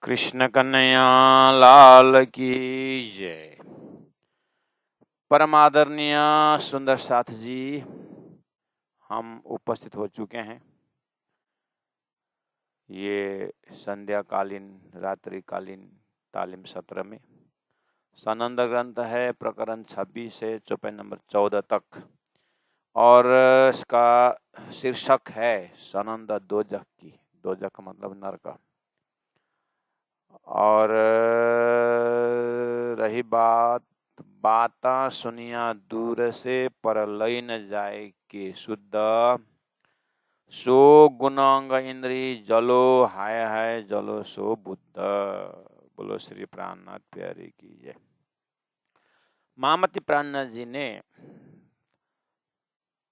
कृष्ण कन्हैया लाल की जय। परम आदरणीय सुंदर साथ जी, हम उपस्थित हो चुके हैं ये संध्याकालीन रात्रिकालीन तालीम सत्र में। सनंद ग्रंथ है प्रकरण 26 से चौपाई नंबर 14 तक, और इसका शीर्षक है सनंद दोजख की। दोजख का मतलब नरक। और रही बात बाता सुनिया दूर से पर लई न जाए के शुद्ध, सो गुणांग इंद्री जलो हाय हाय जलो सो बुद्ध। बोलो श्री प्राणनाथ प्यारे की जय। महामती प्राणनाथ जी ने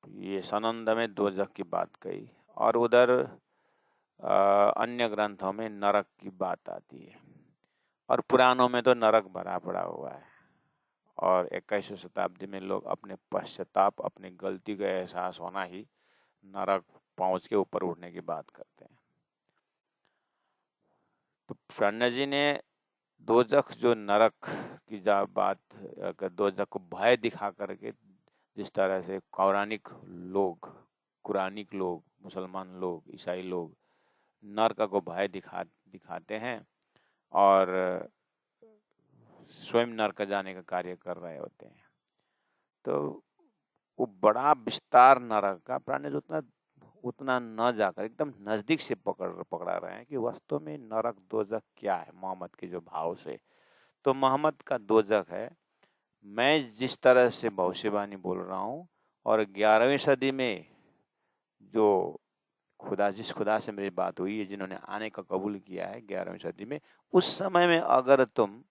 ये सनंद में दोजख की बात कही, और उधर अन्य ग्रंथों में नरक की बात आती है, और पुराणों में तो नरक भरा पड़ा हुआ है। और 21वीं शताब्दी में लोग अपने पश्चाताप, अपनी गलती का एहसास होना ही नरक पहुंच के ऊपर उठने की बात करते हैं। तो प्राणनाथ जी ने दोजख जो नरक की बात, दोजख को भय दिखा करके, जिस तरह से कुरानिक लोग, मुसलमान लोग, ईसाई लोग नरक को भय दिखाते हैं और स्वयं नरक जाने का कार्य कर रहे होते हैं। तो वो बड़ा विस्तार नरक का प्राणनाथ उतना न जाकर एकदम नजदीक से पकड़ा रहे हैं कि वास्तव में नरक दोजख क्या है, मोहम्मद के जो भाव से। तो मोहम्मद का दोजख है, मैं जिस तरह से भविष्यवाणी बोल रहा हूँ, और 11वीं सदी में जो जिस खुदा से मेरी बात हुई है, जिन्होंने आने का कबूल किया है 11वीं सदी में, उस समय में अगर तुम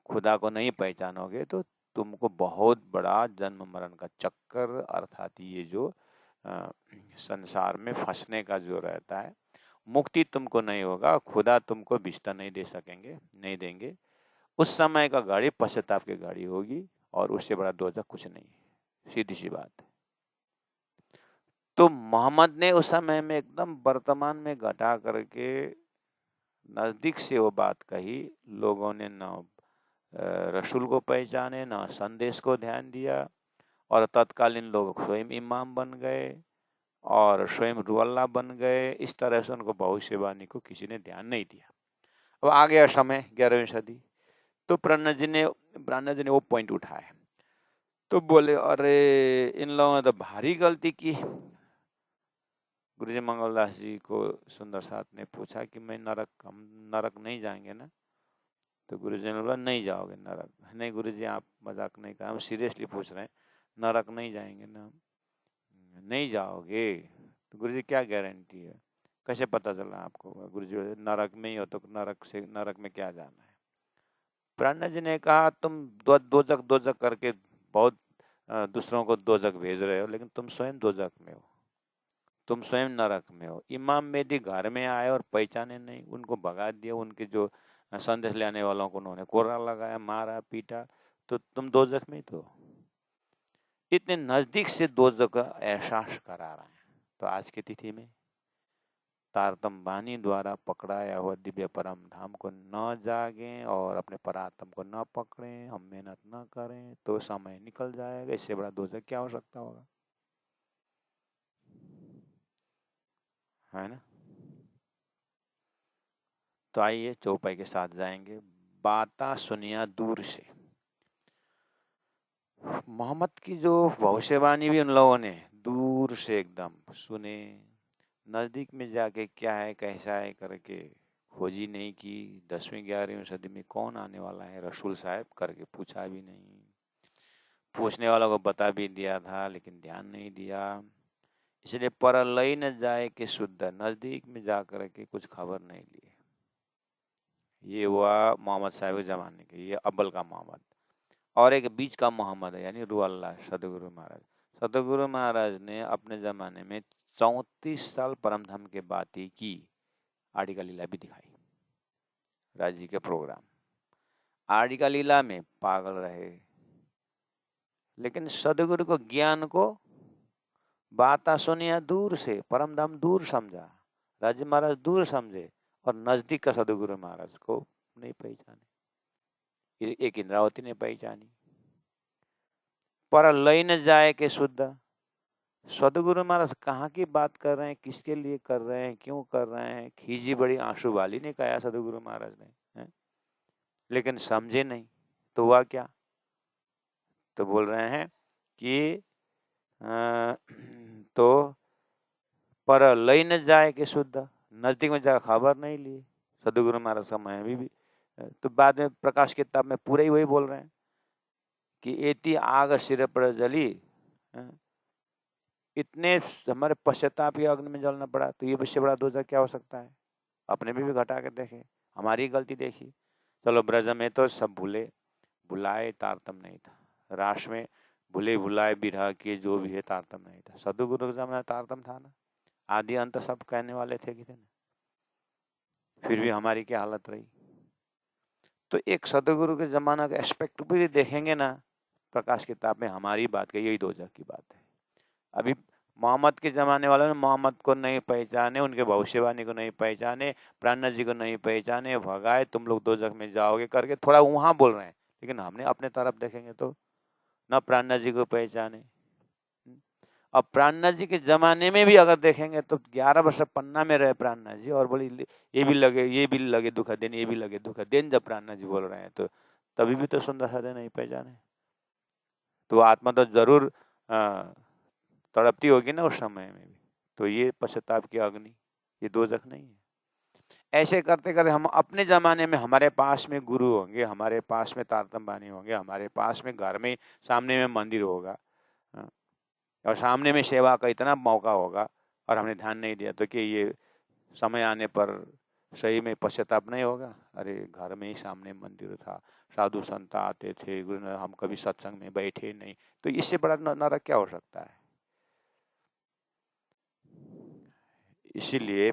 खुदा को नहीं पहचानोगे तो तुमको बहुत बड़ा जन्म मरण का चक्कर, अर्थात ये जो संसार में फंसने का जो रहता है, मुक्ति तुमको नहीं होगा, खुदा तुमको विस्तार नहीं देंगे। उस समय का गाड़ी पश्चाताप की गाड़ी होगी, और उससे बड़ा दोजख कुछ नहीं है, सीधी सी बात है। तो मोहम्मद ने उस समय में एकदम वर्तमान में घटा करके नजदीक से वो बात कही। लोगों ने न रसूल को पहचाने, न संदेश को ध्यान दिया, और तत्कालीन लोग स्वयं इमाम बन गए और स्वयं रुअल्लाह बन गए। इस तरह से उनको भविष्यवाणी को किसी ने ध्यान नहीं दिया। अब आ गया समय 11वीं सदी, तो प्राणनाथ जी ने वो पॉइंट उठाए, तो बोले अरे इन लोगों ने तो भारी गलती की। गुरुजी मंगलदास जी को सुंदर साथ ने पूछा कि हम नरक नहीं जाएंगे ना? तो गुरुजी ने बोला नहीं जाओगे नरक। नहीं गुरुजी, आप मजाक नहीं कर, हम सीरियसली पूछ रहे हैं, नरक नहीं जाएंगे ना? नहीं जाओगे? तो गुरुजी क्या गारंटी है, कैसे पता चला आपको? गुरुजी नरक में ही हो तो नरक में क्या जाना है? प्राणनाथ जी ने कहा तुम दोजक करके बहुत दूसरों को दोजक भेज रहे हो, लेकिन तुम स्वयं दोजक में हो, तुम स्वयं नरक में हो। इमाम मेहदी घर में आए और पहचाने नहीं, उनको भगा दिया, उनके जो संदेश लेने वालों को उन्होंने कोर्रा लगाया, मारा पीटा, तो तुम दोजख में ही तो। इतने नजदीक से दोजख का एहसास करा रहे हैं। तो आज की तिथि में तारतम बानी द्वारा पकड़ाया हुआ दिव्य परम धाम को न जागें और अपने परात्म को न पकड़ें, हम मेहनत न करें तो समय निकल जाएगा। इससे बड़ा दोजख क्या हो सकता होगा, है ना? तो आइए चौपाई के साथ जाएंगे। बाता सुनिया दूर से। मोहम्मद की जो भविष्यवाणी भी उन लोगों ने दूर से एकदम सुने, नजदीक में जाके क्या है कैसा है करके खोजी नहीं की। 10वीं 11वीं सदी में कौन आने वाला है रसूल साहब करके पूछा भी नहीं। पूछने वालों को बता भी दिया था, लेकिन ध्यान नहीं दिया। इसलिए पर लई न जाए कि शुद्ध, नजदीक में जा करके कुछ खबर नहीं ली। ये हुआ मोहम्मद साहब के जमाने के, ये अव्वल का मोहम्मद। और एक बीच का मोहम्मद है, यानी रुअल्लाह सदगुरु महाराज। सदगुरु महाराज ने अपने जमाने में 34 साल परम धाम के बात ही की, आड़ी का लीला भी दिखाई, राजी के प्रोग्राम। आड़ी का लीला में पागल रहे, लेकिन सदगुरु को ज्ञान को बाता सुनिया दूर से, परम धाम दूर समझा, राजी महाराज दूर समझे, और नजदीक का सदगुरु महाराज को नहीं पहचाने। एक इंद्रावती ने पहचानी। पर लय न जाए के शुद्ध, सदगुरु महाराज कहाँ की बात कर रहे हैं, किसके लिए कर रहे हैं, क्यों कर रहे हैं, खीजी बड़ी आंसू वाली ने कहा सदगुरु महाराज ने है? लेकिन समझे नहीं तो हुआ क्या, तो बोल रहे हैं कि तो पर लय न जाए के शुद्ध, नजदीक में जाकर खबर नहीं ली सदगुरु महाराज समय भी। तो बाद में प्रकाश किताब में पूरे ही वही बोल रहे हैं कि एती आग सिर पर जली, इतने हमारे पश्चाताप की अग्नि में जलना पड़ा, तो ये इससे बड़ा दोजख क्या हो सकता है। अपने भी घटा के देखे, हमारी गलती देखी। चलो ब्रज में तो सब भूले भुलाए तारतम नहीं था, रास में भूले भुलाए बिरह के जो भी है तारतम नहीं था। सदगुरु के जमाने तारतम था ना, आदि अंत सब कहने वाले थे कि थे ना, फिर भी हमारी क्या हालत रही। तो एक सदगुरु के जमाना का एस्पेक्ट भी देखेंगे ना प्रकाश किताब में, हमारी बात का यही दोजख की बात है। अभी मोहम्मद के जमाने वालों ने मोहम्मद को नहीं पहचाने, उनके भविष्यवाणी को नहीं पहचाने, प्राणनाथ जी को नहीं पहचाने, भगाए तुम लोग दोजख में जाओगे करके थोड़ा वहां बोल रहे हैं। लेकिन हमने अपने तरफ देखेंगे तो न प्राणनाथ जी को पहचाने। अब प्राणनाथ जी के जमाने में भी अगर देखेंगे तो 11 वर्ष पन्ना में रहे प्राणनाथ जी, और बोली ये भी लगे दुख दिन, ये भी लगे दुख दिन, जब प्राणनाथ जी बोल रहे हैं तो तभी भी तो सुंदर साधे नहीं पहचाने। तो आत्मा तो जरूर तड़पती होगी ना उस समय में भी। तो ये पश्चाताप की अग्नि, ये दोजख नहीं है। ऐसे करते करते हम अपने जमाने में, हमारे पास में गुरु होंगे, हमारे पास में तारतम बानी होंगे, हमारे पास में घर में सामने में मंदिर होगा और सामने में सेवा का इतना मौका होगा, और हमने ध्यान नहीं दिया, तो कि ये समय आने पर सही में पश्चाताप नहीं होगा। अरे घर में ही सामने मंदिर था, साधु संत आते थे, गुरु हम कभी सत्संग में बैठे नहीं, तो इससे बड़ा नरक क्या हो सकता है। इसीलिए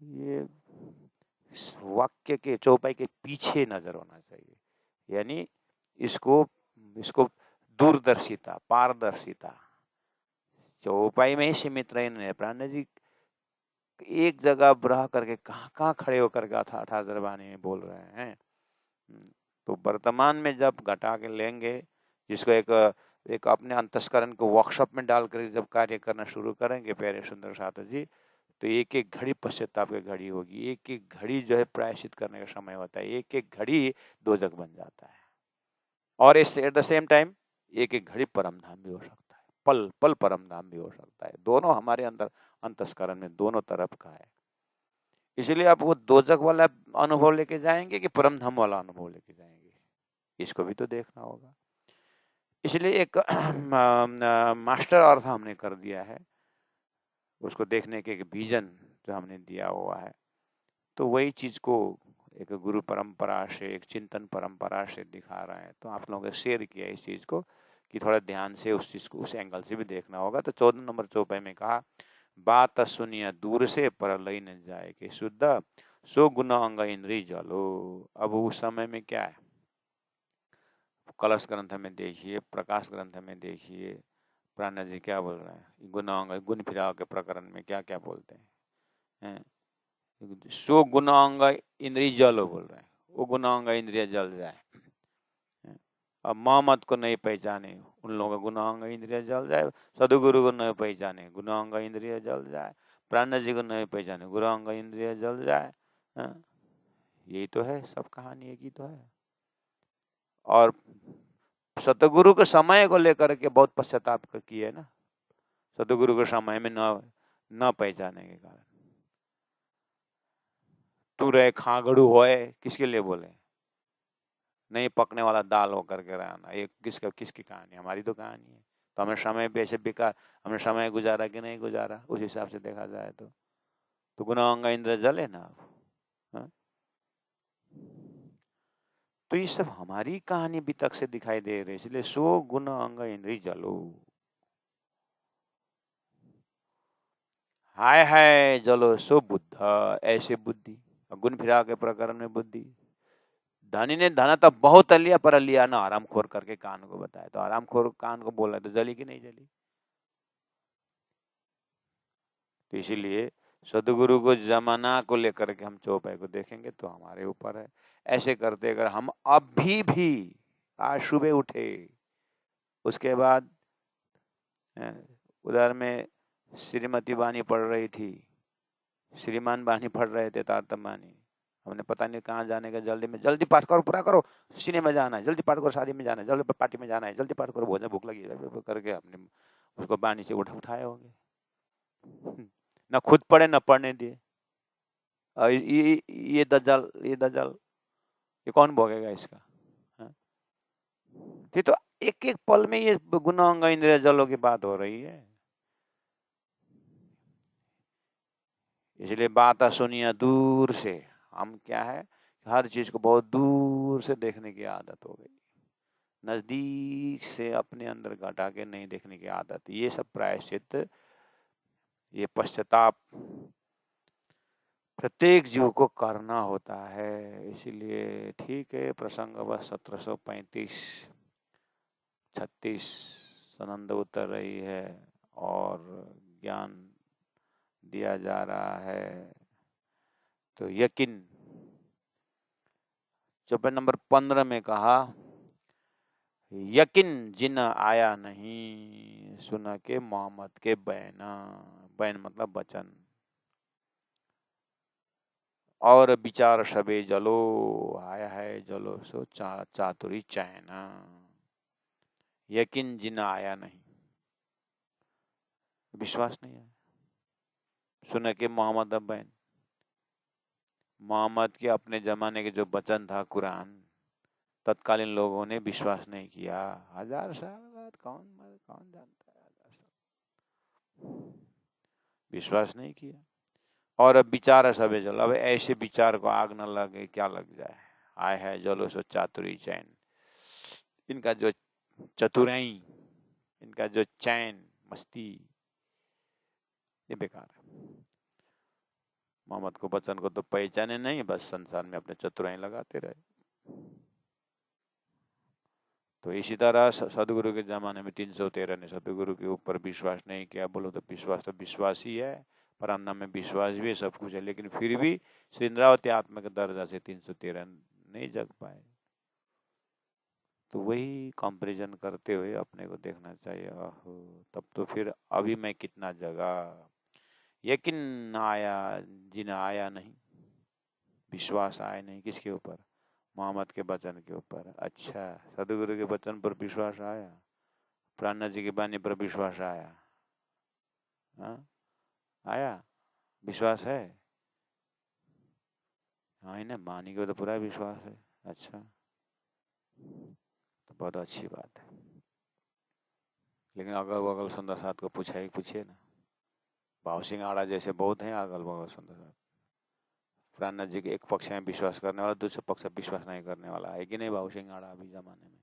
ये वाक्य के चौपाई के पीछे नजर होना चाहिए, यानी इसको दूरदर्शिता, पारदर्शिता। चौपाई में ही सीमित रहे प्राणनाथ जी एक जगह रह करके कहाँ कहाँ खड़े होकर के अथा दरबानी में बोल रहे हैं। तो वर्तमान में जब घटा के लेंगे, जिसको एक अपने अंतस्करण को वर्कशॉप में डाल कर जब कार्य करना शुरू करेंगे प्यारे सुंदर साधु जी, तो एक एक घड़ी पश्चाताप की घड़ी होगी, एक एक घड़ी जो है प्रायश्चित करने का समय होता है, एक एक घड़ी दोजख बन जाता है। और एट द सेम टाइम एक एक घड़ी परम धाम भी हो सकता है, पल पल परम धाम भी हो सकता है। दोनों हमारे अंदर अंतस्करण में दोनों तरफ का है। इसलिए आप वो दोजख वाला अनुभव लेके जाएंगे कि परम धाम वाला अनुभव लेके जाएंगे, इसको भी तो देखना होगा। इसलिए एक मास्टर अर्थ हमने कर दिया है, उसको देखने के एक विजन जो हमने दिया हुआ है, तो वही चीज को एक गुरु परंपरा से, एक चिंतन परंपरा से दिखा रहे हैं। तो आप लोगों ने शेयर किया इस चीज को कि थोड़ा ध्यान से उस चीज को उस एंगल से भी देखना होगा। तो 14 नंबर चौपाई में कहा, बात सुनिया दूर से पर लई न जाए कि शुद्ध, सो गुण अंग इंद्री जलो। अब उस समय में क्या है, कलश ग्रंथ में देखिए, प्रकाश ग्रंथ में देखिए, प्राणनाथ जी क्या बोल रहे हैं, गुण अंग गुण फिराव के प्रकरण में क्या क्या बोलते हैं, सो गुण अंग इंद्रिय जलो बोल रहे हैं, वो गुण अंग इंद्रिय जल जाए। अब मोहम्मद को नहीं पहचाने, उन लोगों का गुण अंग इंद्रिय जल जाए। सदगुरु को नहीं पहचाने, गुण अंग इंद्रिय जल जाए। प्राणनाथ जी को नहीं पहचाने, गुण अंग इंद्रिय जल जाए। यही तो है, सब कहानी एक ही तो है। और सतगुरु के समय को लेकर के बहुत पश्चाताप किए ना, सतगुरु के समय में न पहचाने के कारण। तू रहे खागड़ू होए, किसके लिए बोले, नहीं पकने वाला दाल होकर के रहना, एक किसकी कहानी, हमारी तो कहानी है। तो हमें समय पे ऐसे बेकार, हमने समय गुजारा कि नहीं गुजारा, उस हिसाब से देखा जाए तो गुण अंग इंद्र जले ना। तो ये सब हमारी कहानी बीतक से दिखाई दे रही है। इसलिए सो गुण अंग इंद्री जलो, हाय हाय जलो सो बुद्ध, ऐसे बुद्धि। गुण फिरा के प्रकरण में बुद्धि, धनी ने धना तो बहुत लिया पर लिया ना आराम खोर करके कान को बताया। तो आराम खोर कान को बोला तो जली कि नहीं जली। तो इसीलिए सदगुरु को जमाना को लेकर के हम चौपाई को देखेंगे तो हमारे ऊपर है। ऐसे करते अगर हम अभी भी आज सुबह उठे, उसके बाद उधर में श्रीमती बानी पढ़ रही थी, श्रीमान बानी पढ़ रहे थे, तारतम बानी, हमने पता नहीं कहाँ जाने का, जल्दी में जल्दी पाठ करो, पूरा करो, सिनेमा जाना है, जल्दी पाठ करो, शादी में जाना है, जल्दी पार्टी में जाना है, जल्दी पाठ करो, भोजन भूख लगी है करके हमने उसको बानी से उठाए होंगे। न खुद पढ़े न पढ़ने दिए। ये दज्जाल ये कौन भोगेगा इसका? ये तो एक एक पल में ये गुनाह इंद्रिय जलों की बात हो रही है। इसलिए बात सुनिए दूर से। हम क्या है, हर चीज को बहुत दूर से देखने की आदत हो गई, नजदीक से अपने अंदर घटा के नहीं देखने की आदत। ये सब प्रायश्चित, ये पश्चाताप प्रत्येक जीव को करना होता है। इसीलिए ठीक है, प्रसंग बस 1735 36 सनंद उतर रही है और ज्ञान दिया जा रहा है। तो यकीन चौपाई नंबर 15 में कहा, यकीन जिन आया नहीं सुना के मोहम्मद के बैना। बैन मतलब वचन। और विचार सबे जलो, आया है जलो सो चातुरी चैना। यकीन जिन आया नहीं, विश्वास नहीं है, सुना के मोहम्मद बैन। मोहम्मद के अपने जमाने के जो वचन था कुरान, तत्कालीन लोगों ने विश्वास नहीं किया। 1000 साल बाद कौन जानता है, 1000 साल विश्वास नहीं किया। और अब विचार सबे जलो, अब ऐसे विचार को आग न लगे, क्या लग जाए, आए है जलो सो चातुरी चैन। इनका जो चतुराई, इनका जो चैन मस्ती, ये बेकार है। मोहम्मद को वचन को तो पहचाने नहीं, बस संसार में अपने चतुराई लगाते रहे। तो इसी तरह सदगुरु के जमाने में 313 ने सदगुरु के ऊपर विश्वास नहीं किया। बोलो तो विश्वास ही है, परमधाम में विश्वास भी है, सब कुछ है, लेकिन फिर भी श्रीन्द्रावती आत्मा के दर्जा से 313 नहीं जग पाए। तो वही कंपैरिजन करते हुए अपने को देखना चाहिए, तब तो फिर अभी मैं कितना जगा। यकीन आया जिन आया नहीं, विश्वास आया नहीं, किसके ऊपर? मोहम्मद के वचन के ऊपर। अच्छा, सदगुरु के वचन पर विश्वास आया, प्राणनाथ जी की वाणी पर विश्वास आया? हाँ आया, विश्वास है? हाँ ही ना, वाणी को तो पूरा विश्वास है। अच्छा, तो बहुत अच्छी बात है। लेकिन अगल बगल सुंदर साथ को पूछिए ना, भाव सिंह आड़ा जैसे बहुत हैं अगल बगल सुंदर साथ। प्राणनाथ जी के एक पक्ष में विश्वास करने वाला, दूसरे पक्ष में विश्वास नहीं करने वाला है कि नहीं? भाव सिंह आड़ा अभी जमाने में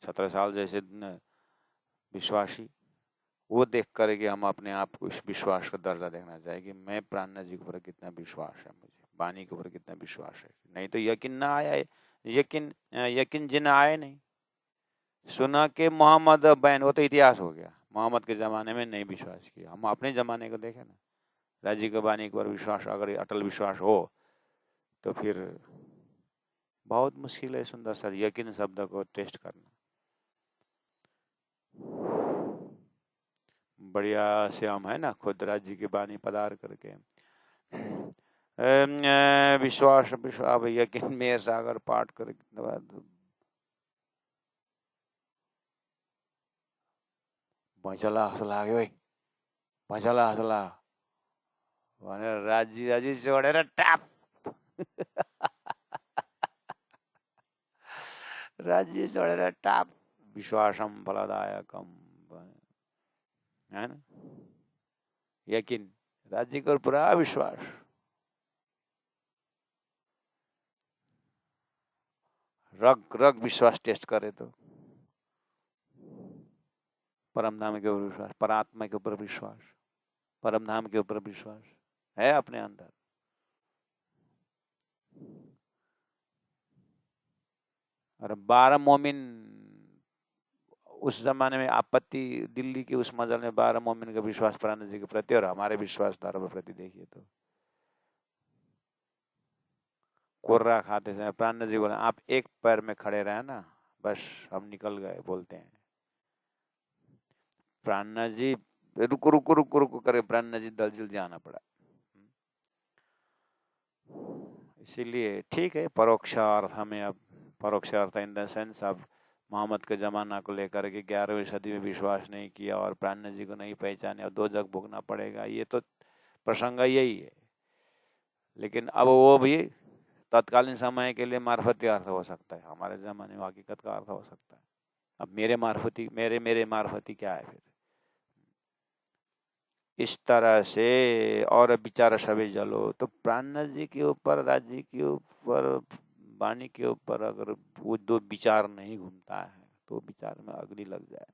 17 साल जैसे विश्वासी, वो देख कर कि हम अपने आप को इस विश्वास का दर्जा देखना चाहिए कि मैं प्राणनाथ जी के ऊपर कितना विश्वास है, मुझे वाणी के ऊपर कितना विश्वास है। नहीं तो यकीन ना आया, यकीन जिन आए नहीं सुना के मोहम्मद बैन, वो तो इतिहास हो गया। मोहम्मद के ज़माने में नहीं विश्वास किया। हम अपने ज़माने को देखें ना, राजी के वाणी के ऊपर विश्वास, अगर अटल विश्वास हो तो फिर बहुत मुश्किल है सुंदर सर यकीन शब्द को टेस्ट करना। बढ़िया से हम है ना, खुद राज्य की वाणी पधार करके विश्वास विश्वास यकीन में सागर पाठ कर भैँचला जस्तो लाग्यो है, भैँचला जस्तो लाग्यो भनेर राजी जोडेर टाप राज्य जोडेर टाप विश्वासम फलदायकम, है ना? यकीन राज्य को पूरा विश्वास। रग रग विश्वास टेस्ट करे तो परमधाम के ऊपर विश्वास, परात्मा के ऊपर विश्वास, परमधाम के ऊपर विश्वास है अपने अंदर। और 12 मोमिन उस जमाने में आपत्ति, दिल्ली की उस मजल में 12 मोमिन का विश्वास प्राण जी के प्रति और हमारे विश्वास धर्म प्रति देखिए तो कोर्रा खाते समय प्राण जी बोले आप एक पैर में खड़े रहे ना, बस हम निकल गए, बोलते हैं। प्राण जी रुको रुको रुको रुको करे प्राण जी दलजिल जाना पड़ा। इसीलिए ठीक है, परोक्ष अर्थ हमें अब, परोक्ष अर्थ इन द सेंस अब मोहम्मद के ज़माना को लेकर के 11वीं सदी में विश्वास नहीं किया और प्राण जी को नहीं पहचाने और दो जग भोगना पड़ेगा, ये तो प्रसंग यही है। लेकिन अब वो भी तत्कालीन समय के लिए मार्फती अर्थ हो सकता है, हमारे ज़माने में हकीकत का अर्थ हो सकता है। अब मेरे मार्फती, मेरे मार्फती क्या है फिर? इस तरह से और विचार सभी जलो, तो प्राण जी के ऊपर, राज्य के ऊपर, वाणी के ऊपर अगर वो दो विचार नहीं घूमता है तो विचार में अग्नि लग जाए।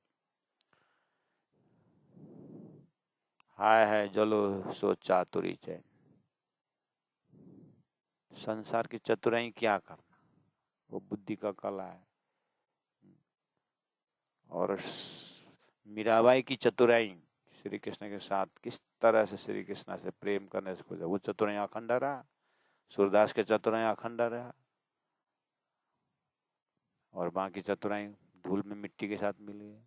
हाय है जलो सो चातुरी चैन। संसार की चतुराई क्या करना, वो बुद्धि का कला है। और मीराबाई की चतुराई श्री कृष्ण के साथ किस तरह से श्री कृष्ण से प्रेम करने से खोजा, वो चतुराई अखंड रहा। सूरदास के चतुराई अखंड रहा और बाकी चतुराई धूल में मिट्टी के साथ मिली है।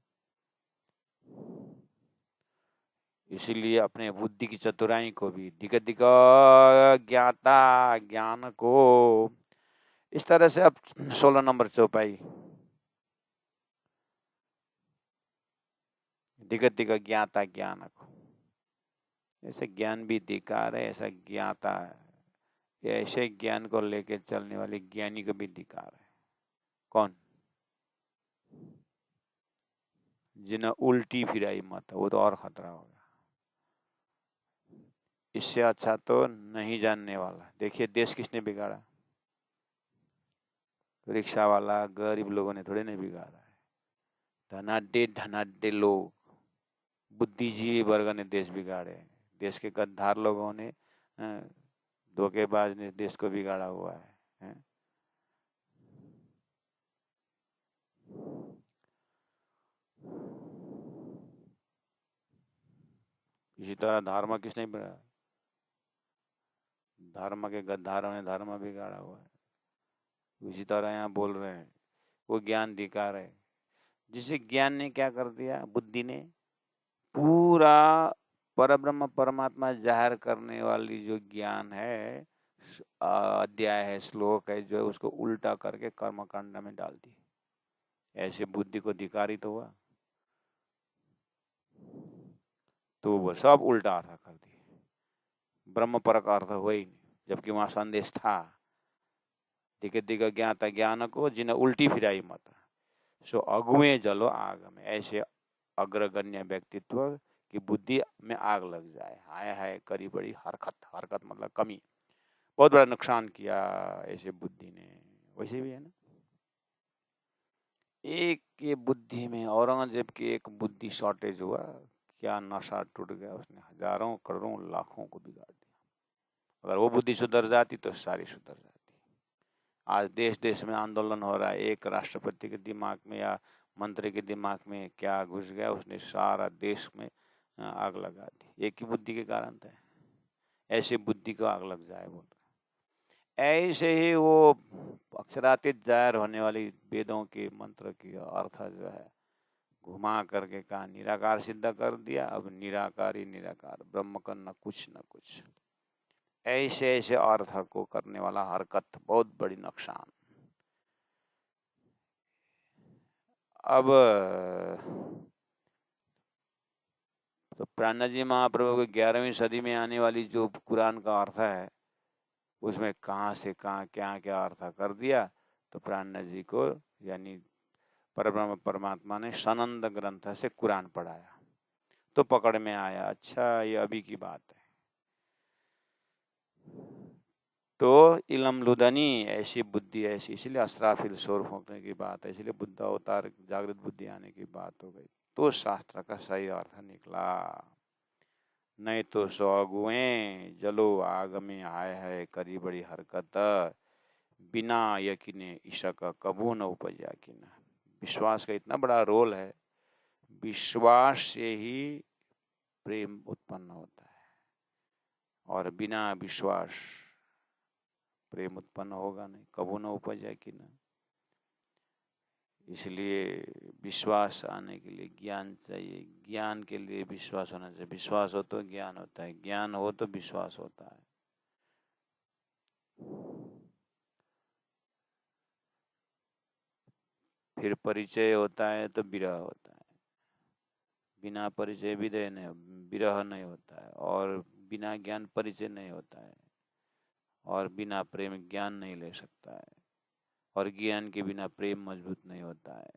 इसीलिए अपने बुद्धि की चतुराई को भी दिक दिक ज्ञाता ज्ञान को, इस तरह से अब 16 नंबर चौपाई, दिक दिक ज्ञाता ज्ञान को, ऐसे ज्ञान भी धिकार है, ऐसा ज्ञाता है, ऐसे ज्ञान को लेकर चलने वाले ज्ञानी को भी धिकार है। कौन? जिन्हें उल्टी फिराई मत, वो तो और खतरा होगा। इससे अच्छा तो नहीं जानने वाला। देखिए देश किसने बिगाड़ा? रिक्शा वाला, गरीब लोगों ने थोड़े नहीं बिगाड़ा है। धनाढ्य लोग, बुद्धिजीवी वर्ग ने देश बिगाड़े। देश के गद्दार लोगों ने, धोखेबाज ने देश को बिगाड़ा हुआ है। इसी तरह धर्म किसने बिगाड़ा? धर्म के गद्दारों ने धर्म बिगाड़ा हुआ है। इसी तरह यहाँ बोल रहे हैं वो ज्ञान धिकार है, जिसे ज्ञान ने क्या कर दिया, बुद्धि ने पूरा परब्रह्म परमात्मा जाहिर करने वाली जो ज्ञान है, अध्याय है, श्लोक है, जो उसको उल्टा करके कर्मकांड में डाल दी। ऐसे बुद्धि को धिकारी तो हुआ, तो वो सब उल्टा अर्थ कर दिए, ब्रह्म पर का अर्थ हुआ ही नहीं, जबकि वहां संदेश था दिग दिग ज्ञाता ज्ञान को, जिन्हें उल्टी फिराई मत, सो अगुए जलो आग में। ऐसे अग्रगण्य व्यक्तित्व की बुद्धि में आग लग जाए। हाय हाय करी बड़ी हरकत, हरकत मतलब कमी, बहुत बड़ा नुकसान किया ऐसे बुद्धि ने। वैसे भी है ना, एक के बुद्धि में, औरंगजेब की एक बुद्धि शॉर्टेज हुआ, क्या नशा टूट गया, उसने हजारों करोड़ों लाखों को बिगाड़ दिया। अगर वो बुद्धि सुधर जाती तो सारी सुधर जाती। आज देश देश में आंदोलन हो रहा है, एक राष्ट्रपति के दिमाग में या मंत्री के दिमाग में क्या घुस गया, उसने सारा देश में आग लगा दी, एक ही बुद्धि के कारण था। ऐसे बुद्धि को आग लग जाए बोल रहे। ऐसे ही वो अक्षरातीत जाहिर होने वाली वेदों के मंत्र की अर्थ जो है घुमा करके कहा निराकार सिद्ध कर दिया। अब निराकार ही निराकार, ब्रह्म का न कुछ न कुछ, ऐसे ऐसे अर्थ को करने वाला हरकत, बहुत बड़ी नुकसान। अब तो प्राणा जी महाप्रभु को 11वीं सदी में आने वाली जो कुरान का अर्थ है, उसमें कहाँ से कहाँ क्या क्या अर्थ कर दिया। तो प्राणा जी को यानी परब्रह्म परमात्मा ने सनंद ग्रंथ से कुरान पढ़ाया, तो पकड़ में आया, अच्छा ये अभी की बात है। तो इलम लुदनी, ऐसी बुद्धि ऐसी, इसलिए अस्राफिल शोर फूंकने की बात है, इसलिए बुद्ध अवतार जागृत बुद्धि आने की बात हो गई, तो शास्त्र का सही अर्थ निकला। नहीं तो सो अगुए जलो आग में हाय है करी बड़ी हरकत, बिना यकीने ईशा का कबू न उपजा की न। विश्वास का इतना बड़ा रोल है विश्वास से ही प्रेम उत्पन्न होता है, और बिना विश्वास प्रेम उत्पन्न होगा नहीं, कबू न उपजे कि न। इसलिए विश्वास आने के लिए ज्ञान चाहिए, ज्ञान के लिए विश्वास होना चाहिए। विश्वास हो तो ज्ञान होता है, ज्ञान हो तो विश्वास होता है। फिर परिचय होता है तो विरह होता है। बिना परिचय विरह नहीं, विरह नहीं होता है, और बिना ज्ञान परिचय नहीं होता है, और बिना प्रेम ज्ञान नहीं ले सकता है, और ज्ञान के बिना प्रेम मजबूत नहीं होता है।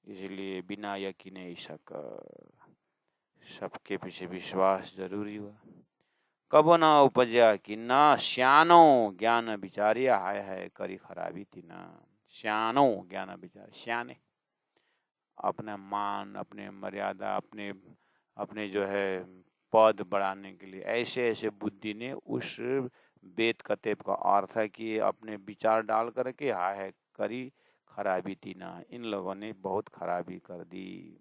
इसलिए बिना यकीन शक, सबके पीछे विश्वास जरूरी हुआ। कबो न उपजा कि न श्यानो ज्ञान विचारिया, हाय हाय करी खराबी थी ना। श्यानो ज्ञान विचार, श्याने अपने मान, अपने मर्यादा, अपने अपने जो है पद बढ़ाने के लिए ऐसे ऐसे बुद्धि ने उस वेद कतेब का अर्थ है कि अपने विचार डाल करके हाय हाय करी खराबी थी ना। इन लोगों ने बहुत खराबी कर दी।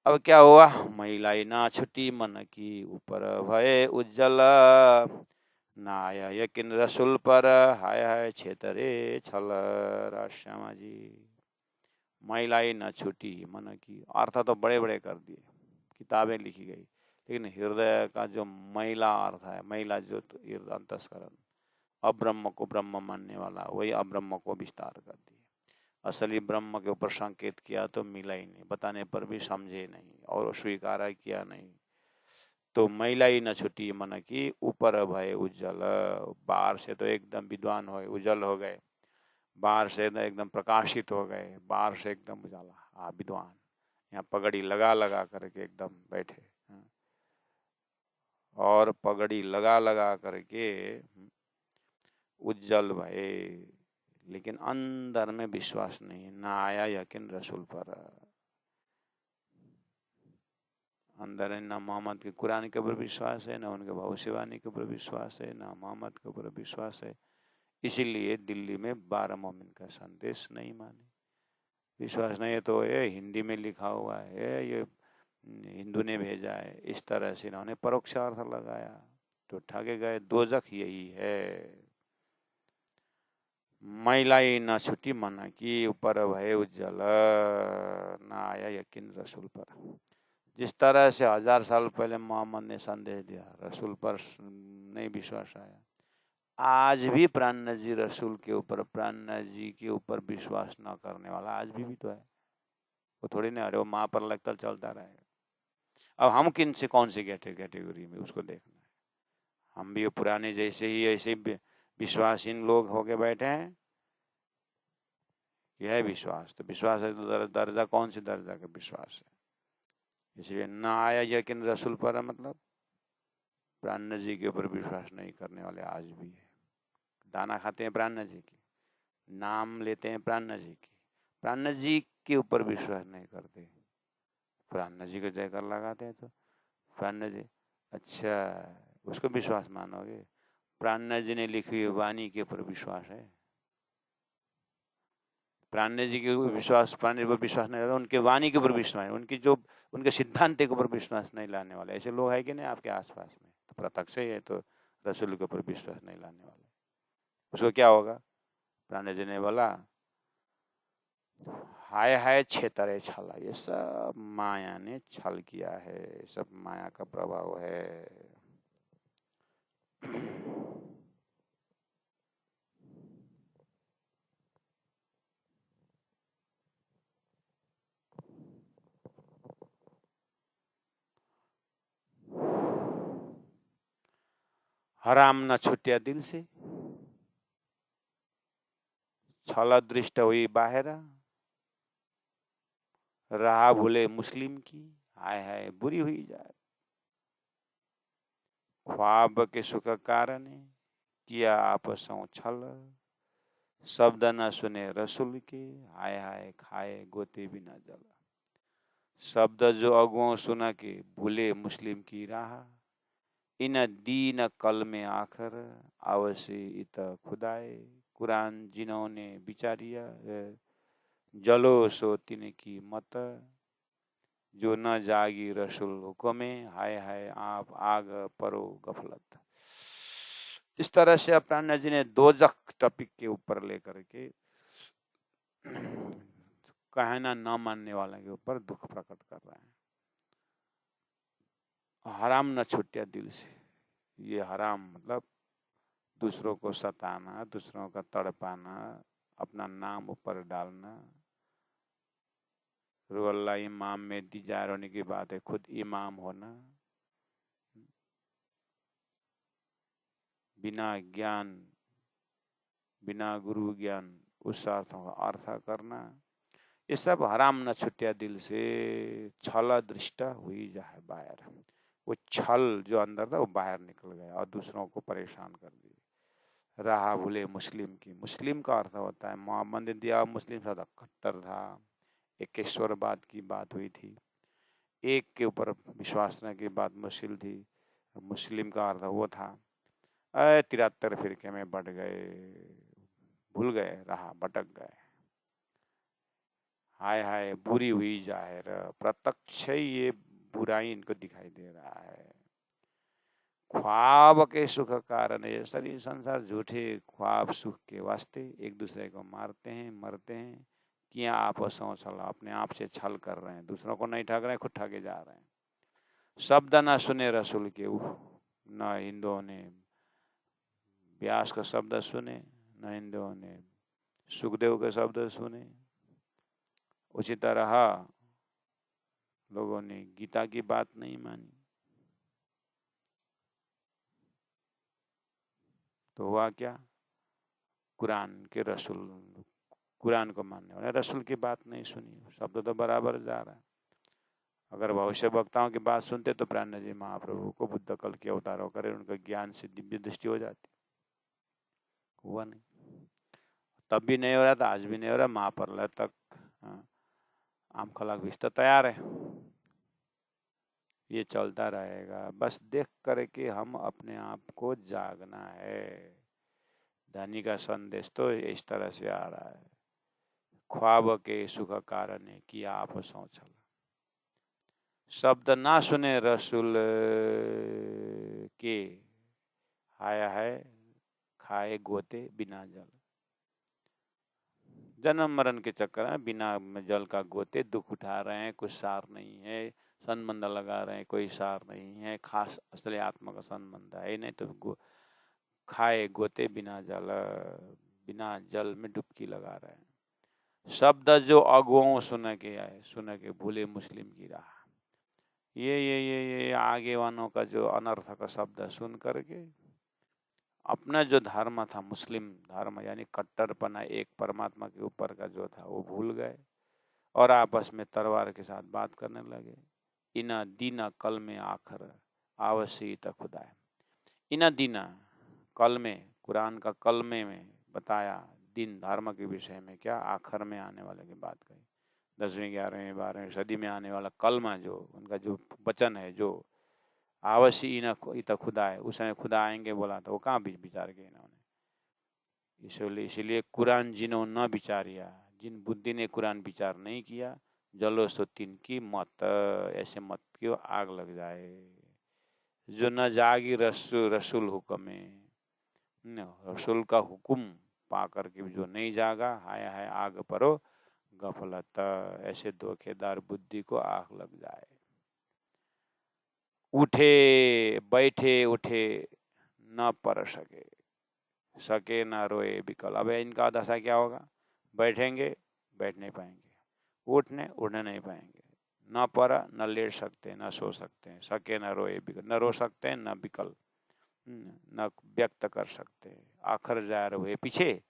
अब क्या हुआ, महिलाई ना छुटी मन की ऊपर भय उज्जवल, ना आया यकीन रसूल पर, हाय हाय छेतरे छल। श्यामा जी, महिलाई न छुटी मन की, अर्थ तो बड़े बड़े कर दिए, किताबें लिखी गई, लेकिन हृदय का जो महिला अर्थ है, महिला जो अंतस्करण, अब्रह्म को ब्रह्म मानने वाला, वही अब्रह्म को विस्तार कर दिया। असली ब्रह्म के ऊपर संकेत किया तो मिला ही नहीं, बताने पर भी समझे नहीं और स्वीकार किया नहीं। तो महिला ही न छुटी मन की ऊपर भय उज्जवल, बाहर से तो एकदम विद्वान हो, उज्जवल हो गए, बाहर से एकदम प्रकाशित हो गए, बाहर से एकदम उजाला, विद्वान। यहाँ पगड़ी लगा लगा करके एकदम बैठे, और पगड़ी लगा लगा करके उज्जवल भये, लेकिन अंदर में विश्वास नहीं, ना आया यकीन रसूल पर। अंदर है, ना मोहम्मद के कुरान के ऊपर विश्वास है, ना उनके भविष्यवाणी के ऊपर विश्वास है, ना मोहम्मद के ऊपर विश्वास है। इसीलिए दिल्ली में 12 मोमिन का संदेश नहीं माने। विश्वास नहीं है तो ये हिंदी में लिखा हुआ है, ये हिंदू ने भेजा है, इस तरह से इन्होंने परोक्ष अर्थ लगाया तो ठगे गए। दोजख यही है। महिलाई न छुटी मना की ऊपर भय उज्जवल, न आया यकीन रसूल पर। जिस तरह से 1000 साल पहले मोहम्मद ने संदेश दिया, रसूल पर नहीं विश्वास आया, आज भी प्राण जी रसूल के ऊपर, प्राण जी के ऊपर विश्वास न करने वाला आज भी तो है। वो थोड़ी ना, अरे वो माँ पर लगता चलता रहेगा। अब हम किन से कौन सी कैटेगरी में, उसको देखना है। हम भी पुराने जैसे ही ऐसे विश्वासहीन लोग होके बैठे हैं। यह है विश्वास, तो विश्वास है तो दर्जा कौन सी दर्जा का विश्वास है। इसलिए ना आया यकीन रसूल पर, मतलब प्राण जी के ऊपर विश्वास नहीं करने वाले आज भी है। दाना खाते हैं प्राण जी की, नाम लेते हैं प्राण जी की, प्राण जी के ऊपर विश्वास नहीं करते, प्राण जी को जयकार लगाते हैं। तो प्राण जी, अच्छा उसको विश्वास मानोगे? प्राण जी ने लिखी हुई वाणी के ऊपर विश्वास है? प्राण जी के ऊपर विश्वास, प्राण जी पर विश्वास नहीं रहा, उनके वाणी के ऊपर विश्वास है, उनकी जो उनके सिद्धांत के ऊपर विश्वास नहीं लाने वाले ऐसे लोग है कि नहीं आपके आसपास में? तो प्रत्यक्ष ही है, तो रसूल के ऊपर विश्वास नहीं लाने वाले, उसको क्या होगा? प्राण जी ने बोला हाय हाय छेतरे छला, ये सब माया ने छल किया है, सब माया का प्रभाव है। हराम न छुटिया दिल से, छल दृष्ट हुई बाहर, राह भूले मुस्लिम की, हाय हाय बुरी हुई जाए। ख्वाब के सुख कारण किया आपसों छल, शब्द न सुने रसूल के, हाय हाय खाए गोते भी न जल। शब्द जो अगुओं सुना के भूले मुस्लिम की राह, इन दीन कल में आखर अवश्य इत खुदाए। कुरान जिन्होंने विचारिया, जलो सो तिन की मत, जो न जागी रसूल हुक्मे, हाय हाय आप आग परो गफलत। इस तरह से प्राण जी ने दोजख टॉपिक के ऊपर लेकर के कहना न मानने वाले के ऊपर दुख प्रकट कर रहे हैं। हराम न छूटिया दिल से, ये हराम मतलब दूसरों को सताना, दूसरों का तड़पाना, अपना नाम ऊपर डालना। रुअल्लाह इमाम में डिजायर होने की बात है, खुद इमाम होना, बिना ज्ञान, बिना गुरु ज्ञान उस अर्थों का अर्थ करना, ये सब हराम न छुटिया दिल से, छल दृष्ट हुई जाए बाहर। वो छल जो अंदर था वो बाहर निकल गया और दूसरों को परेशान कर दिया। रहा भूले मुस्लिम की, मुस्लिम का अर्थ होता है मोहम्मद ने दिया मुस्लिम शब्द कट्टर था, एकेश्वरवाद की बात हुई थी, एक के ऊपर विश्वास करने की बात मुश्किल थी। मुस्लिम का अर्थ वो था 73 फिरके में बढ़ गए, भूल गए, रहा भटक गए। हाय हाय बुरी हुई जाहिर, प्रत्यक्ष ये बुराई इनको दिखाई दे रहा है। ख्वाब के सुख कारण ये शरीर संसार झूठे ख्वाब सुख के वास्ते एक दूसरे को मारते हैं, मरते हैं। किया आपसों छल, अपने आप से छल कर रहे हैं, दूसरों को नहीं ठग रहे हैं, खुद ठगे जा रहे हैं। शब्द न सुने रसूल के, न हिंदुओं ने व्यास का शब्द सुने, न हिंदुओं ने सुखदेव के शब्द सुने। उसी तरह लोगों ने गीता की बात नहीं मानी, तो हुआ क्या? कुरान के रसूल, कुरान को मानने वाले रसूल की बात नहीं सुनी, शब्द तो बराबर जा रहा है। अगर भविष्य वक्ताओं की बात सुनते तो प्राण जी महाप्रभु को बुद्ध कल के अवतारों करे, उनका ज्ञान से दिव्य दृष्टि हो जाती। हुआ नहीं, तब भी नहीं हो रहा था, आज भी नहीं हो रहा, महाप्रलय तक आम खलाक विस्ता तैयार है, ये चलता रहेगा। बस देख करके हम अपने आप को जागना है। धनी का संदेश तो इस तरह से आ रहा है, ख्वाब के सुख कारण कि आप सोचल, शब्द ना सुने रसूल के, आया है खाए गोते बिना जल। जन्म मरण के चक्कर में बिना जल का गोते दुख उठा रहे हैं, कुछ सार नहीं है, संबंध लगा रहे हैं, कोई सार नहीं है, खास असली आत्मा का संबंध है नहीं, तो खाए गोते बिना जल, बिना जल में डुबकी लगा रहे हैं। शब्द जो अगुओं सुन के आए, सुन के भूले मुस्लिम की राह, ये आगे वालों का जो अनर्थ का शब्द सुन करके अपना जो धर्म था, मुस्लिम धर्म यानी कट्टरपना एक परमात्मा के ऊपर का जो था, वो भूल गए और आपस में तलवार के साथ बात करने लगे। इना दीना कल में आखर आवश्यक खुदा है। इना दीना कल में, कुरान का कलमे में बताया दिन धर्म के विषय में, क्या आखिर में आने वाले की बात कही। 10वीं 11वीं 12वीं सदी में आने वाला कलमा, जो उनका जो वचन है, जो आवश्यक खुदा है, उस समय खुदा आएंगे बोला था, वो कहाँ विचार किया इन्होंने। इसलिए कुरान जिन्होंने न विचारिया, जिन बुद्धि ने कुरान विचार नहीं किया, जलो सो तिन की मत, ऐसे मत क्यों आग लग जाए। जो न जागी रसूल हुक्म, रसूल का हुक्म पा करके जो नहीं जागा, हाय हाय आग परो गफलत, ऐसे धोखेदार बुद्धि को आग लग जाए। उठे बैठे उठे न पर सके, सके न रोए विकल। अब इनका दशा क्या होगा? बैठेंगे बैठ नहीं पाएंगे, उठने नहीं पाएंगे, न पर न लेट सकते, न सो सकते, सके न रोए विकल, न रो सकते न विकल न व्यक्त कर सकते। आखर जायर हुए पीछे,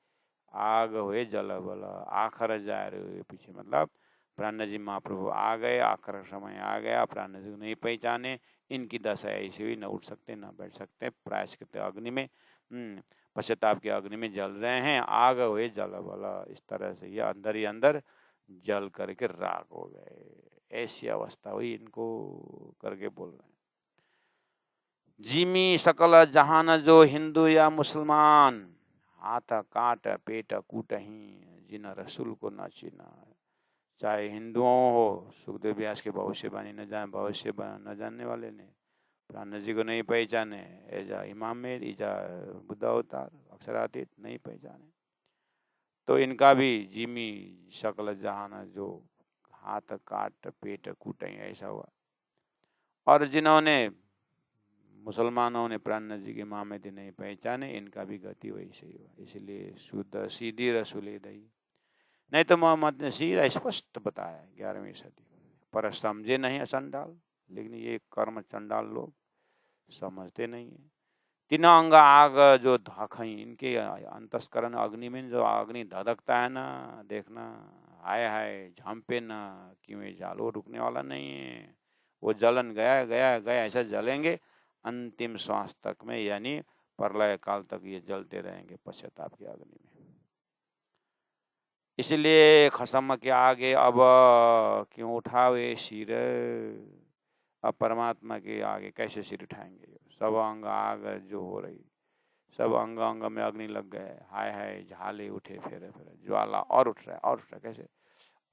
आग हुए जल बल, आखर जायर हुए पीछे, मतलब प्राण जी महाप्रभु आ गए, आखिर समय आ गया, प्राण जी नहीं पहचाने, इनकी दशा ऐसी हुई, न उठ सकते न बैठ सकते, प्रायश्चित अग्नि में, पश्चाताप के अग्नि में जल रहे हैं, आग हुए जल बल। इस तरह से ये अंदर ही अंदर जल करके राख हो गए, ऐसी अवस्था हुई इनको करके बोल रहे हैं। जिमी सकल जहान जो हिंदू या मुसलमान, हाथ काट पेट कूट ही, जिन रसूल को न चिना। चाहे हिंदुओं हो, सुखदेव व्यास के भविष्यवाणी भविष्य न जानने वाले ने प्राण जी को नहीं पहचाने, एजा इमाम में इजा बुद्ध अवतार अक्षरातीत नहीं पहचाने, तो इनका भी जिमी शकल जहान जो हाथ काट पेट कूटे ऐसा हुआ। और जिन्होंने मुसलमानों ने प्राण जी के मामेदी नहीं पहचाने, इनका भी गति वैसे ही हुआ। इसलिए शुद्ध सीधी रसूले दई, नहीं तो मोहम्मद ने सीधा स्पष्ट बताया 11वीं सदी, पर समझे नहीं चंडाल। लेकिन ये कर्म चंडाल लोग समझते नहीं है। तीनों अंग आग जो धाखई, इनके अंतस्करण अग्नि में जो अग्नि धधकता है ना, देखना हाय हाय झांपे ना क्यों जालो, रुकने वाला नहीं है। वो जलन गया गया गया ऐसा जलेंगे अंतिम श्वास तक में, यानी प्रलय काल तक ये जलते रहेंगे पश्चाताप की अग्नि में। इसलिए खसम के आगे अब क्यों उठावे सिर, अब परमात्मा के आगे कैसे सिर उठाएंगे। सब अंग आग जो हो रही, सब अंग अंग में अग्नि लग गए, हाय हाय झाले उठे फेरे फेरे, ज्वाला और उठ रहा है और उठ रहा है कैसे।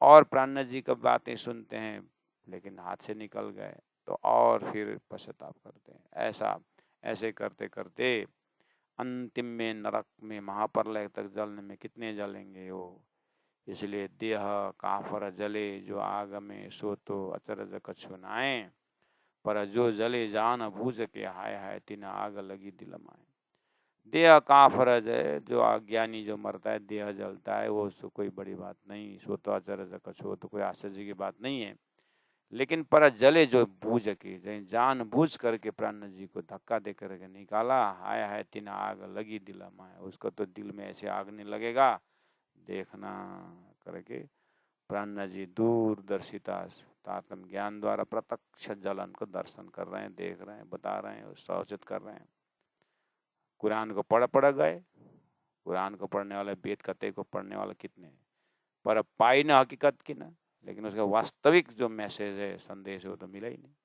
और प्राण जी की बातें सुनते हैं लेकिन हाथ से निकल गए तो और फिर पश्चाताप करते हैं। ऐसे करते करते अंतिम में नरक में महाप्रलय तक जलने में कितने जलेंगे वो। इसलिए देह काफर जले जो आग में, सो तो अचरज कछु नाए, पर जो जले जान बूझ के, हाय हाय तीन आग लगी दिल माए। देह काफरज है, जो अज्ञानी जो मरता है देह जलता है, वो उसको कोई बड़ी बात नहीं, सो तो अचरज कछु, तो कोई आश्चर्य की बात नहीं है। लेकिन पर जले जो बूझ के, जान बूझ करके प्राण जी को धक्का दे करके निकाला, हाय हाय तीन आग लगी दिल माए, उसको तो दिल में ऐसे आग नहीं लगेगा। देखना करके प्राण जी दूरदर्शिता तात्म ज्ञान द्वारा प्रत्यक्ष जलन को दर्शन कर रहे हैं, देख रहे हैं, बता रहे हैं, सूचित कर रहे हैं। कुरान को पढ़ गए, कुरान को पढ़ने वाले, वेद कते को पढ़ने वाले कितने, पर पाई न हकीकत की ना, लेकिन उसका वास्तविक जो मैसेज है, संदेश है, वो तो मिला ही नहीं।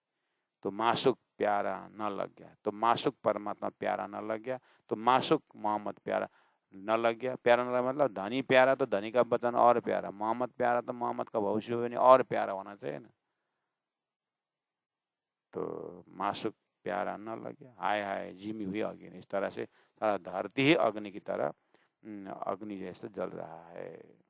तो मासुक प्यारा न लग गया, तो मासुक परमात्मा प्यारा न लग गया, तो मासुक मोहम्मद प्यारा न लग गया। प्यारा न लगा मतलब धनी प्यारा तो धनी का वचन और प्यारा, मोहम्मद प्यारा तो मोहम्मद का भविष्य और प्यारा होना चाहिए ना। तो मासुक प्यारा न लगे, हाय हाय जिमी हुई अग्नि। इस तरह से सारा धरती ही अग्नि की तरह अग्नि जैसे जल रहा है।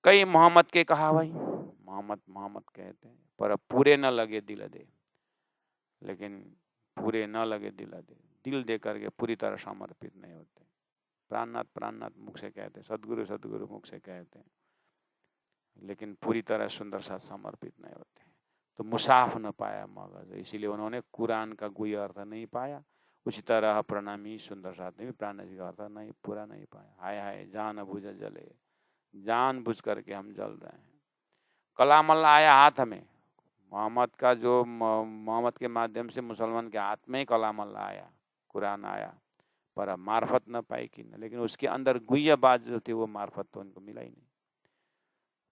कई मोहम्मद के कहा भाई, मोहम्मद मोहम्मद कहते हैं, पर पूरे न लगे दिल दे। लेकिन पूरे न लगे दिल दे करके पूरी तरह समर्पित नहीं होते। प्राणनाथ मुख से कहते, सदगुरु मुख से कहते हैं, लेकिन पूरी तरह सुंदर साथ समर्पित नहीं होते। तो मुसाफ न पाया मगज, इसीलिए उन्होंने कुरान का कोई अर्थ नहीं पाया। उसी तरह प्रणामी सुंदर साथ ने भी प्राण जी का अर्थ नहीं पूरा नहीं पाया। हाय हाय जान बुझ जले, जान बुझ करके हम जल रहे हैं। कलाम आया हाथ में, मोहम्मद का जो मोहम्मद के माध्यम से मुसलमान के हाथ में ही कलाम आया, कुरान आया, पर मार्फत न पाई कि न। लेकिन उसके अंदर गुह्य बात जो थी वो मार्फत तो उनको मिला ही नहीं।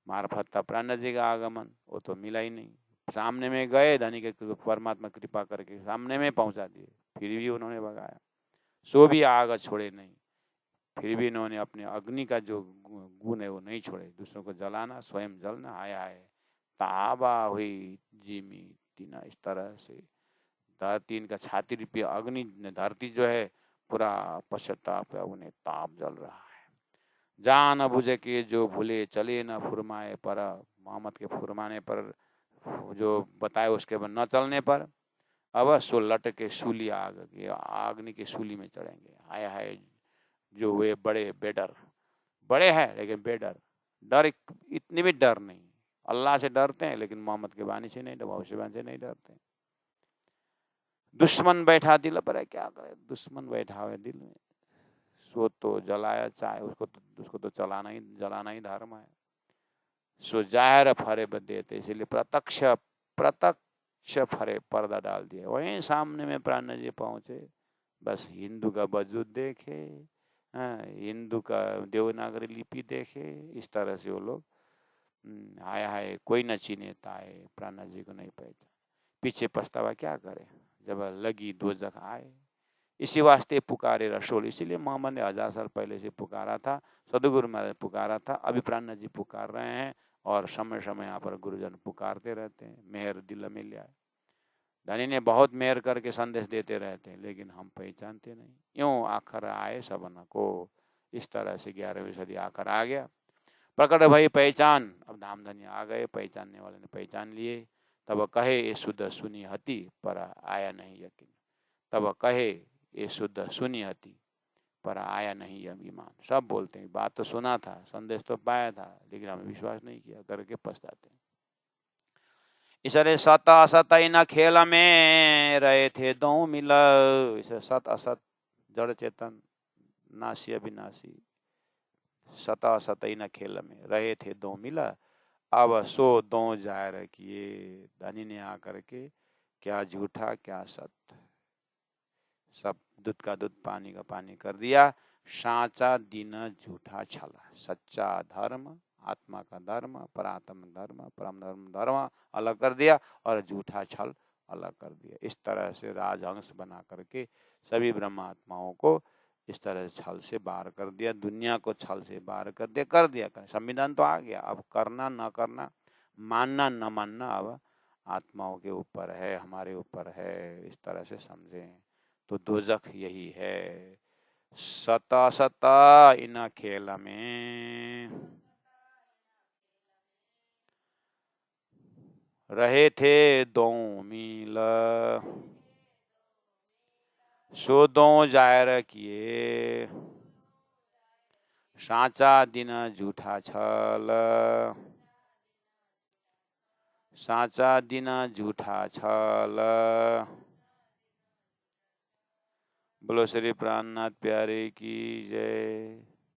मार्फत था प्राण जी का आगमन, वो तो मिला ही नहीं। सामने में गए, धनी के परमात्मा कृपा करके सामने में पहुंचा दिए, फिर भी उन्होंने भगाया। सो भी आग छोड़े नहीं, फिर भी इन्होंने अपने अग्नि का जो गुण है वो नहीं छोड़े। दूसरों को जलाना, स्वयं जलना, हाय हाय ताबा हुई जिमी तीना। इस तरह से धरती इनका छाती रूपी अग्नि, धरती जो है पूरा पश्चाताप है, उन्हें ताप जल रहा है। जान बुझे के जो भूले चले न फुरमाए, पर मोहम्मद के फुरमाने पर जो बताए उसके बाद न चलने पर अब सो लट के सूली आग की अग्नि की सूली में चढ़ेंगे। हाय हाय जो हुए बड़े बेडर, बड़े हैं लेकिन बेडर, डर इतनी भी डर नहीं। अल्लाह से डरते हैं लेकिन मोहम्मद के बानी से नहीं, भविष्यवाणी से नहीं डरते। दुश्मन बैठा दिल पर है, क्या करे, दुश्मन बैठा हुआ दिल में, सो तो जलाया, चाहे उसको तो जलाना ही धर्म है। सो जाहिर फरे देते, इसलिए प्रत्यक्ष फरे पर्दा डाल दिया। वहीं सामने में प्राण जी पहुंचे, बस हिंदू का वजूद देखे, हिंदू का देवनागरी लिपि देखे, इस तरह से वो लोग हाय हाय कोई न चिन्हता है, प्राण जी को नहीं पहचान। पीछे पछतावा क्या करे, जब लगी दोजख आए। इसी वास्ते पुकारे रसूल, इसीलिए मोहम्मद ने 1000 साल पहले से पुकारा था, सदगुरु महाराज ने पुकारा था, अभी प्राणनाथ जी पुकार रहे हैं और समय समय यहाँ पर गुरुजन पुकारते रहते हैं, मेहर दिल में ले आए। धनी ने बहुत मेहर करके संदेश देते रहते हैं, लेकिन हम पहचानते नहीं। यूं आखिर आए सबन को, इस तरह से 11वीं सदी आकर आ गया। प्रकट भई पहचान, अब धाम धनी आ गए, पहचानने वाले ने पहचान लिए। तब कहे ये शुद्ध सुनी हती, पर आया नहीं यकीन। तब कहे ये शुद्ध सुनी हती, पर आया नहीं यह ईमान। सब बोलते हैं बात तो सुना था, संदेश तो पाया था, लेकिन हमें विश्वास नहीं किया, करके पछताते हैं। इसरे सत असत इन खेल में रहे थे दो मिल। इसे सत असत, जड़ चेतन, नासी अविनाशी, सत असत इन खेल में रहे थे दो मिल। अब सो दो जाहिर किए, धनी ने आकर के क्या झूठा क्या सत्य, सब दूध का दूध पानी का पानी कर दिया। साचा दिन झूठा छला, सच्चा धर्म, आत्मा का धर्म, परात्म धर्म, परम धर्म अलग कर दिया और झूठा छल अलग कर दिया। इस तरह से राजहंस बना करके सभी ब्रह्मात्माओं को इस तरह से छल से बाहर कर दिया, दुनिया को छल से बाहर कर दिया। संविधान तो आ गया, अब करना न करना, मानना न मानना अब आत्माओं के ऊपर है, हमारे ऊपर है। इस तरह से समझें तो दोजख यही है। सता सता इन खेल में रहे थे दो मील, सो दो जाहिर किए, साचा दिन झूठा छल, साचा दिन झूठा छल। बोलो श्री प्राणनाथ प्यारे की जय।